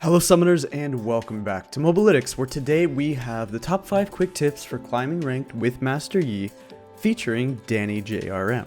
Hello summoners and welcome back to Mobalytics, where today we have the top 5 quick tips for climbing ranked with Master Yi, featuring Danijrm.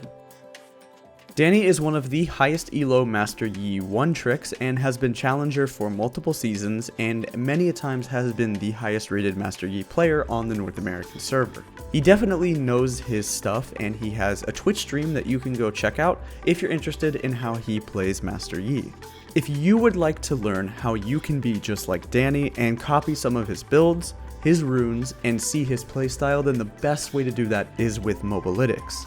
Dani is one of the highest elo Master Yi 1 tricks and has been challenger for multiple seasons and many a times has been the highest rated Master Yi player on the North American server. He definitely knows his stuff and he has a Twitch stream that you can go check out if you're interested in how he plays Master Yi. If you would like to learn how you can be just like Dani and copy some of his builds, his runes, and see his playstyle, then the best way to do that is with Mobalytics.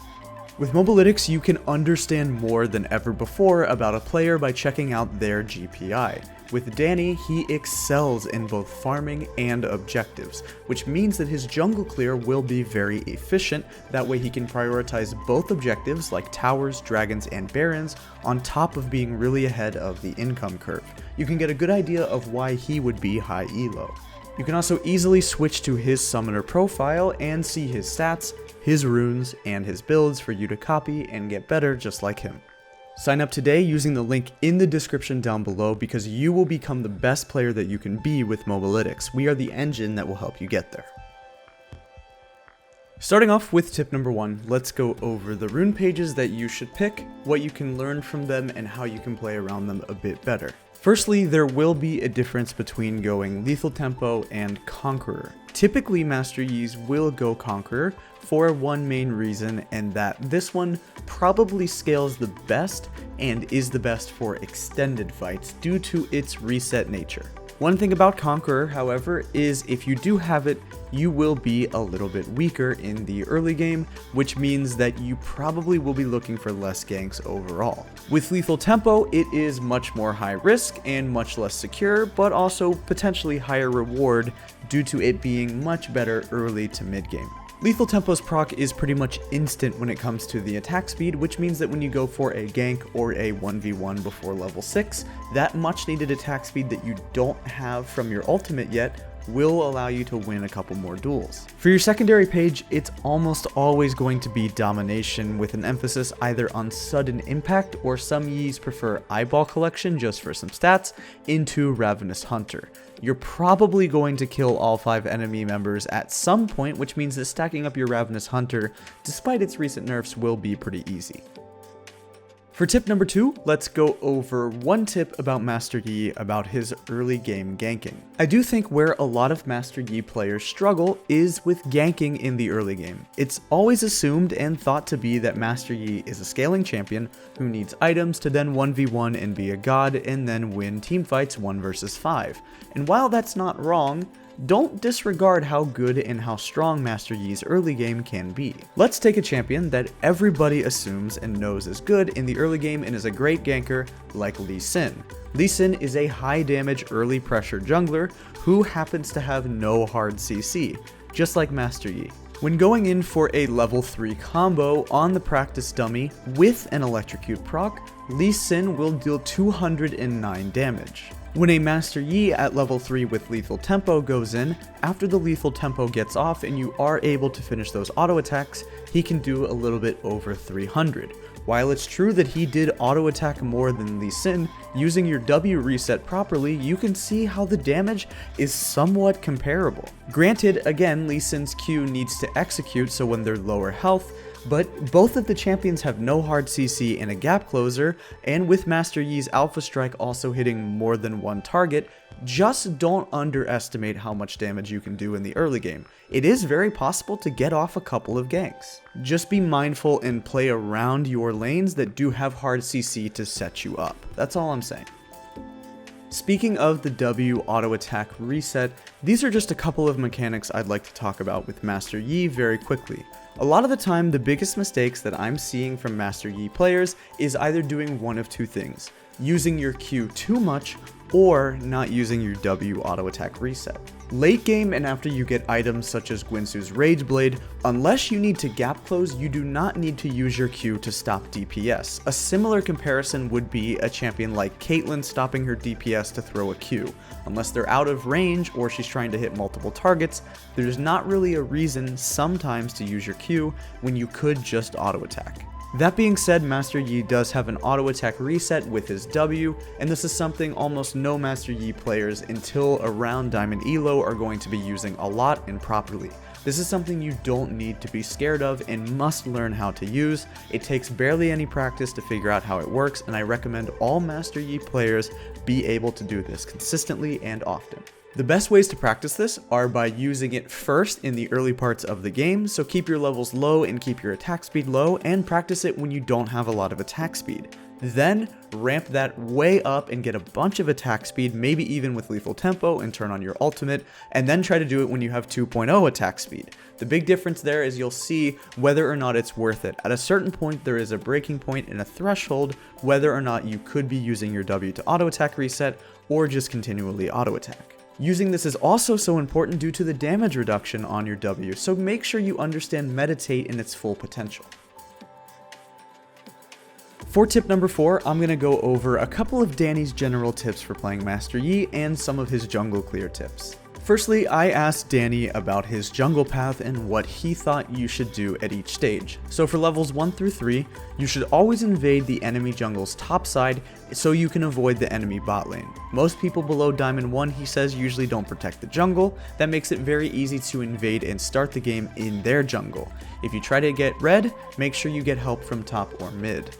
With Mobalytics, you can understand more than ever before about a player by checking out their GPI. With Dani, he excels in both farming and objectives, which means that his jungle clear will be very efficient. That way he can prioritize both objectives like towers, dragons, and barons on top of being really ahead of the income curve. You can get a good idea of why he would be high elo. You can also easily switch to his summoner profile and see his stats, his runes, and his builds for you to copy and get better just like him. Sign up today using the link in the description down below because you will become the best player that you can be with Mobalytics. We are the engine that will help you get there. Starting off with tip number 1, let's go over the rune pages that you should pick, what you can learn from them, and how you can play around them a bit better. Firstly, there will be a difference between going Lethal Tempo and Conqueror. Typically, Master Yis will go Conqueror for one main reason, and that this one probably scales the best and is the best for extended fights due to its reset nature. One thing about Conqueror, however, is if you do have it, you will be a little bit weaker in the early game, which means that you probably will be looking for less ganks overall. With Lethal Tempo, it is much more high risk and much less secure, but also potentially higher reward due to it being much better early to mid game. Lethal Tempo's proc is pretty much instant when it comes to the attack speed, which means that when you go for a gank or a 1v1 before level 6, that much needed attack speed that you don't have from your ultimate yet will allow you to win a couple more duels. For your secondary page, it's almost always going to be domination with an emphasis either on sudden impact, or some Yis prefer eyeball collection just for some stats, into Ravenous Hunter. You're probably going to kill all 5 enemy members at some point, which means that stacking up your Ravenous Hunter, despite its recent nerfs, will be pretty easy. For tip number 2, let's go over one tip about Master Yi about his early game ganking. I do think where a lot of Master Yi players struggle is with ganking in the early game. It's always assumed and thought to be that Master Yi is a scaling champion who needs items to then 1v1 and be a god and then win teamfights 1 versus 5. And while that's not wrong, don't disregard how good and how strong Master Yi's early game can be. Let's take a champion that everybody assumes and knows is good in the early game and is a great ganker like Lee Sin. Lee Sin is a high damage early pressure jungler who happens to have no hard CC, just like Master Yi. When going in for a level 3 combo on the practice dummy with an electrocute proc, Lee Sin will deal 209 damage. When a Master Yi at level 3 with Lethal Tempo goes in, after the Lethal Tempo gets off and you are able to finish those auto attacks, he can do a little bit over 300. While it's true that he did auto attack more than Lee Sin, using your W reset properly, you can see how the damage is somewhat comparable. Granted, again, Lee Sin's Q needs to execute, so when they're lower health, but both of the champions have no hard CC and a gap closer, and with Master Yi's Alpha Strike also hitting more than one target, just don't underestimate how much damage you can do in the early game. It is very possible to get off a couple of ganks. Just be mindful and play around your lanes that do have hard CC to set you up. That's all I'm saying. Speaking of the W auto attack reset, these are just a couple of mechanics I'd like to talk about with Master Yi very quickly. A lot of the time, the biggest mistakes that I'm seeing from Master Yi players is either doing one of two things: using your Q too much or not using your W auto attack reset. Late game and after you get items such as Gwynsu's Rage Blade, unless you need to gap close, you do not need to use your Q to stop DPS. A similar comparison would be a champion like Kellen stopping her DPS to throw a Q. Unless they're out of range or she's trying to hit multiple targets, there's not really a reason sometimes to use your Q when you could just auto attack. That being said, Master Yi does have an auto attack reset with his W, and this is something almost no Master Yi players until around Diamond Elo are going to be using a lot and properly. This is something you don't need to be scared of and must learn how to use. It takes barely any practice to figure out how it works, and I recommend all Master Yi players be able to do this consistently and often. The best ways to practice this are by using it first in the early parts of the game, so keep your levels low and keep your attack speed low, and practice it when you don't have a lot of attack speed. Then ramp that way up and get a bunch of attack speed, maybe even with lethal tempo, and turn on your ultimate, and then try to do it when you have 2.0 attack speed. The big difference there is you'll see whether or not it's worth it. At a certain point, there is a breaking point and a threshold whether or not you could be using your W to auto attack reset or just continually auto attack. Using this is also so important due to the damage reduction on your W, so make sure you understand Meditate in its full potential. For tip number 4, I'm going to go over a couple of Danny's general tips for playing Master Yi and some of his jungle clear tips. Firstly, I asked Danny about his jungle path and what he thought you should do at each stage. So for levels 1 through 3, you should always invade the enemy jungle's top side so you can avoid the enemy bot lane. Most people below Diamond 1, he says, usually don't protect the jungle. That makes it very easy to invade and start the game in their jungle. If you try to get red, make sure you get help from top or mid.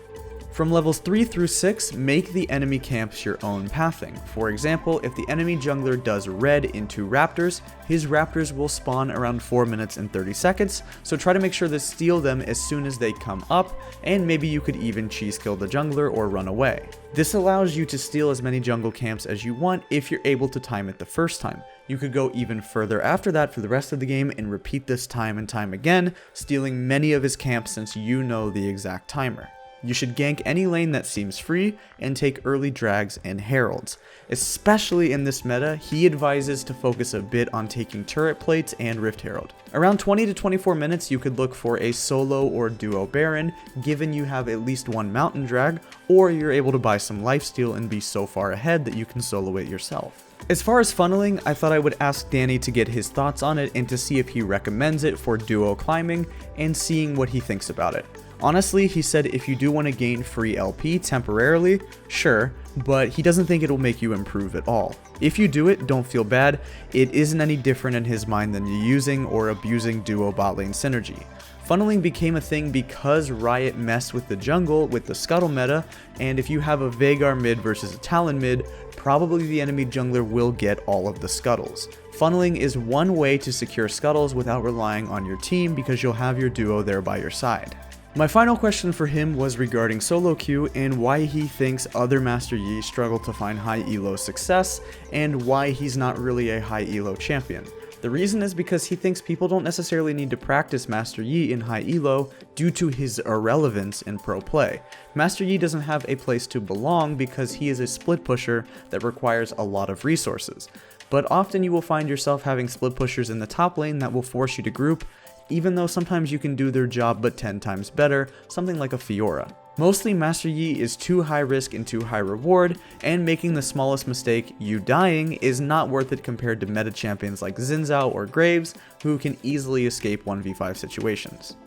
From levels 3 through 6, make the enemy camps your own pathing. For example, if the enemy jungler does red into raptors, his raptors will spawn around 4 minutes and 30 seconds, so try to make sure to steal them as soon as they come up, and maybe you could even cheese kill the jungler or run away. This allows you to steal as many jungle camps as you want if you're able to time it the first time. You could go even further after that for the rest of the game and repeat this time and time again, stealing many of his camps since you know the exact timer. You should gank any lane that seems free and take early drags and heralds. Especially in this meta, he advises to focus a bit on taking turret plates and Rift Herald. Around 20 to 24 minutes, you could look for a solo or duo Baron, given you have at least one mountain drag, or you're able to buy some lifesteal and be so far ahead that you can solo it yourself. As far as funneling, I thought I would ask Danny to get his thoughts on it and to see if he recommends it for duo climbing and seeing what he thinks about it. Honestly, he said if you do want to gain free LP temporarily, sure, but he doesn't think it'll make you improve at all. If you do it, don't feel bad. It isn't any different in his mind than you using or abusing duo bot lane synergy. Funneling became a thing because Riot messed with the jungle with the scuttle meta, and if you have a Veigar mid versus a Talon mid, probably the enemy jungler will get all of the scuttles. Funneling is one way to secure scuttles without relying on your team because you'll have your duo there by your side. My final question for him was regarding solo queue and why he thinks other Master Yi struggle to find high elo success and why he's not really a high elo champion. The reason is because he thinks people don't necessarily need to practice Master Yi in high elo due to his irrelevance in pro play. Master Yi doesn't have a place to belong because he is a split pusher that requires a lot of resources. But often you will find yourself having split pushers in the top lane that will force you to group, even though sometimes you can do their job but 10 times better, something like a Fiora. Mostly Master Yi is too high risk and too high reward, and making the smallest mistake, you dying, is not worth it compared to meta champions like Xin Zhao or Graves, who can easily escape 1v5 situations.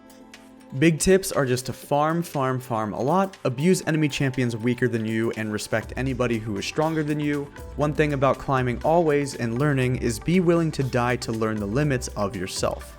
Big tips are just to farm a lot, abuse enemy champions weaker than you, and respect anybody who is stronger than you. One thing about climbing always and learning is be willing to die to learn the limits of yourself.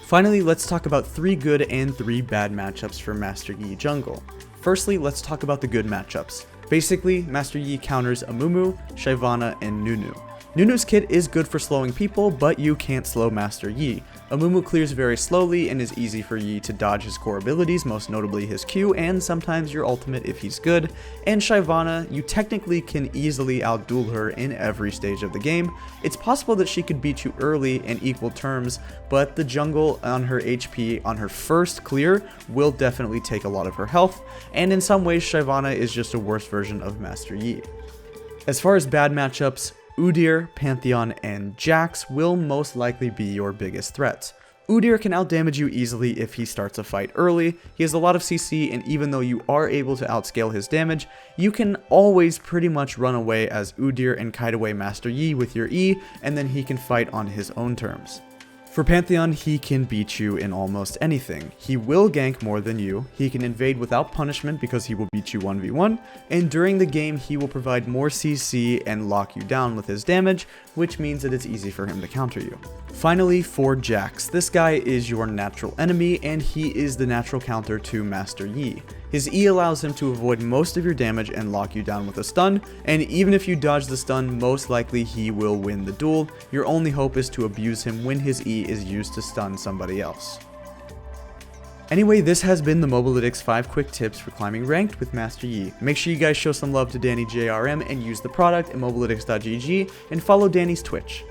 Finally, let's talk about 3 good and 3 bad matchups for Master Yi jungle. Firstly, let's talk about the good matchups. Basically, Master Yi counters Amumu, Shyvana, and Nunu. Nunu's kit is good for slowing people, but you can't slow Master Yi. Amumu clears very slowly and is easy for Yi to dodge his core abilities, most notably his Q and sometimes your ultimate if he's good. And Shyvana, you technically can easily outduel her in every stage of the game. It's possible that she could beat you early in equal terms, but the jungle on her HP on her first clear will definitely take a lot of her health, and in some ways Shyvana is just a worse version of Master Yi. As far as bad matchups, Udyr, Pantheon, and Jax will most likely be your biggest threats. Udyr can outdamage you easily if he starts a fight early. He has a lot of CC, and even though you are able to outscale his damage, you can always pretty much run away as Udyr and kite away Master Yi with your E, and then he can fight on his own terms. For Pantheon, he can beat you in almost anything. He will gank more than you, he can invade without punishment because he will beat you 1v1, and during the game he will provide more CC and lock you down with his damage, which means that it's easy for him to counter you. Finally, for Jax, this guy is your natural enemy and he is the natural counter to Master Yi. His E allows him to avoid most of your damage and lock you down with a stun, and even if you dodge the stun, most likely he will win the duel. Your only hope is to abuse him when his E is used to stun somebody else. Anyway, this has been the Mobalytics 5 quick tips for climbing ranked with Master Yi. Make sure you guys show some love to Danijrm and use the product at mobalytics.gg and follow Danny's Twitch.